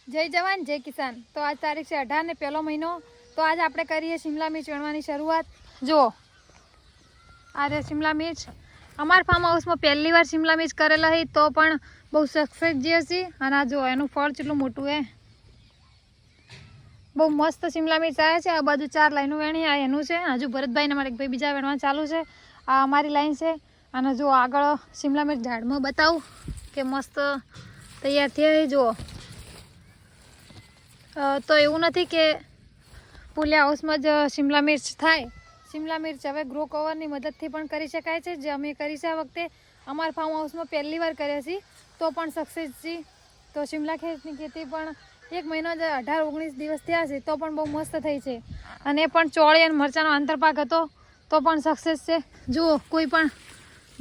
જય જવાન જય કિસાન। તો આજ તારીખ છે 18 ને પહેલો મહિનો। તો આજ આપણે કરીએ શિમલા મિર્ચ વેણવાની શરૂઆત। જો આ રે શિમલા મિર્ચ અમાર ફાર્મ હાઉસમાં પહેલી વાર શિમલા મિર્ચ કરેલા હી તો પણ બહુ સક્સેસ જે હશે। અને આ જો એનું ફળ કેટલું મોટું હે, બહુ મસ્ત શિમલા મિર્ચ આવે છે। આ બાજુ 4 લાઈનો વેણી, આ એનું છે। હજુ ભરતભાઈ ને અમારે એક ભાઈ બીજા વેણવા ચાલુ છે। આ અમારી લાઈન છે। અને જો આગળ શિમલા મિર્ચ ઝાડમાં બતાવું કે મસ્ત તૈયાર થઈ। જુઓ તો એવું નથી કે પુલિયા હાઉસમાં જ શિમલા મિર્ચ થાય। શિમલા મિર્ચ હવે ગ્રો કવરની મદદથી પણ કરી શકાય છે, જે અમે કરી છે આ વખતે। અમારા ફાર્મ હાઉસમાં પહેલી વાર કર્યા છે તો પણ સક્સેસ છે। તો શિમલા ખેતની ખેતી પણ 1 મહિનો જ 18-19 દિવસ થયા છે તો પણ બહુ મસ્ત થઈ છે। અને એ પણ ચોળી અને મરચાંનો આંતરપાક હતો તો પણ સક્સેસ છે। જુઓ કોઈ પણ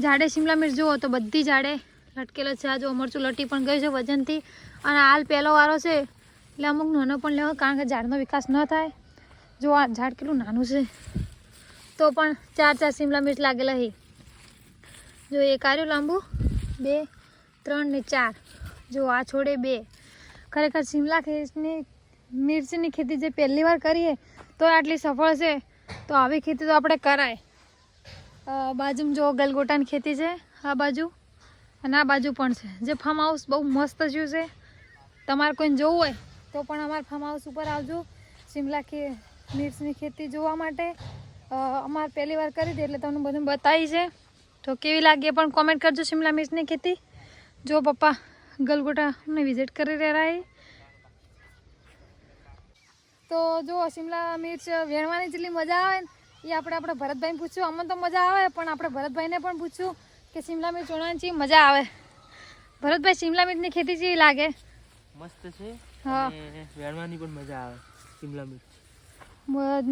ઝાડે શિમલા મિર્ચ જુઓ તો બધી ઝાડે લટકેલો છે। આ જો મરચું લટી પણ ગયું છે વજનથી। અને હાલ પહેલો વારો છે એટલે અમુક નાનો પણ લેવો, કારણ કે ઝાડનો વિકાસ ન થાય। જો આ ઝાડ કેટલું નાનું છે તો પણ 4 શિમલા મિર્ચ લાગેલા છે। જો એક આર્યું લાંબુ, 2, 3 ને 4। જો આ છોડે 2। ખરેખર શિમલા મિર્ચની ખેતી જે પહેલી વાર કરીએ તો આટલી સફળ છે, તો આવી ખેતી તો આપણે કરાય। બાજુમાં જો ગલગોટાની ખેતી છે આ બાજુ, અને આ બાજુ પણ છે। જે ફાર્મ હાઉસ બહુ મસ્ત થયું છે। તમારે કોઈને જોવું હોય તો પણ અમારા ફાર્મ હાઉસ ઉપર આવજો શિમલા મિર્ચની ખેતી જોવા માટે। અમારે પહેલી વાર કરી હતી એટલે તમને બધું બતાવી છે। તો કેવી લાગી પણ કોમેન્ટ કરજો શિમલા મિર્ચની ખેતી। જો પપ્પા ગલગોટાને વિઝિટ કરી રહ્યા છે। તો જો શિમલા મિર્ચ વેણવાની જેટલી મજા આવે ને એ આપણે ભરતભાઈને પૂછ્યું। અમને તો મજા આવે પણ આપણે ભરતભાઈને પણ પૂછ્યું કે શિમલા મિર્ચ વેણવાની મજા આવે। ભરતભાઈ શિમલા મિર્ચની ખેતી કેવી લાગે? મસ્ત છે। અને વેણવાની પણ મજા આવે શિમલા મિર્ચ।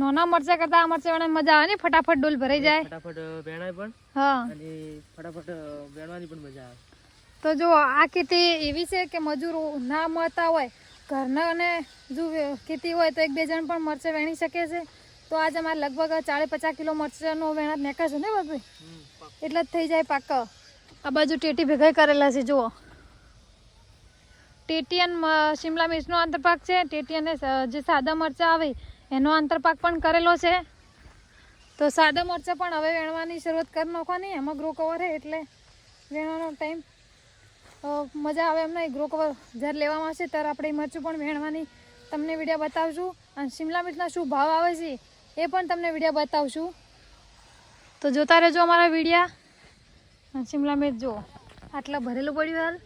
નાના મરચા કરતા આ મરચા વેણવાની મજા આવે ને, ફટાફટ ડોલ ભરાઈ જાય, ફટાફટ વેણાય પણ, હા, અને ફટાફટ વેણવાની પણ મજા આવે। તો જો આ ખેતી એવી છે કે મજૂરો ના મળતા હોય, ઘરના અને જો ખેતી હોય તો 1-2 જણ પણ મરચાં વેણી શકે છે। તો આજે અમારે લગભગ 40-50 કિલો મરચાંનો વેણાત નીકળશે ને બધું, એટલે જ થઈ જાય પાક। આ બાજુ ટેટી ભેગા કરેલા છે। જુઓ ટેટી અને શિમલા મિર્ચનો આંતરપાક છે। ટેટી અને જે સાદા મરચાં આવે એનો આંતરપાક પણ કરેલો છે। તો સાદા મરચાં પણ હવે વેણવાની શરૂઆત કરી નાખવાની। એમાં ગ્રો કવર છે એટલે વેણવાનો ટાઈમ મજા આવે એમ નહીં। ગ્રો કવર જ્યારે લેવામાં આવશે ત્યારે આપણે મરચું પણ વેણવાની તમને વિડીયો બતાવશું। અને શિમલા મિર્ચના શું ભાવ આવે છે એ પણ તમને વિડીયો બતાવશું। તો જોતા રહેજો અમારા વિડીયા। શિમલા મિર્ચ જુઓ આટલા ભરેલું પડ્યું હાલ।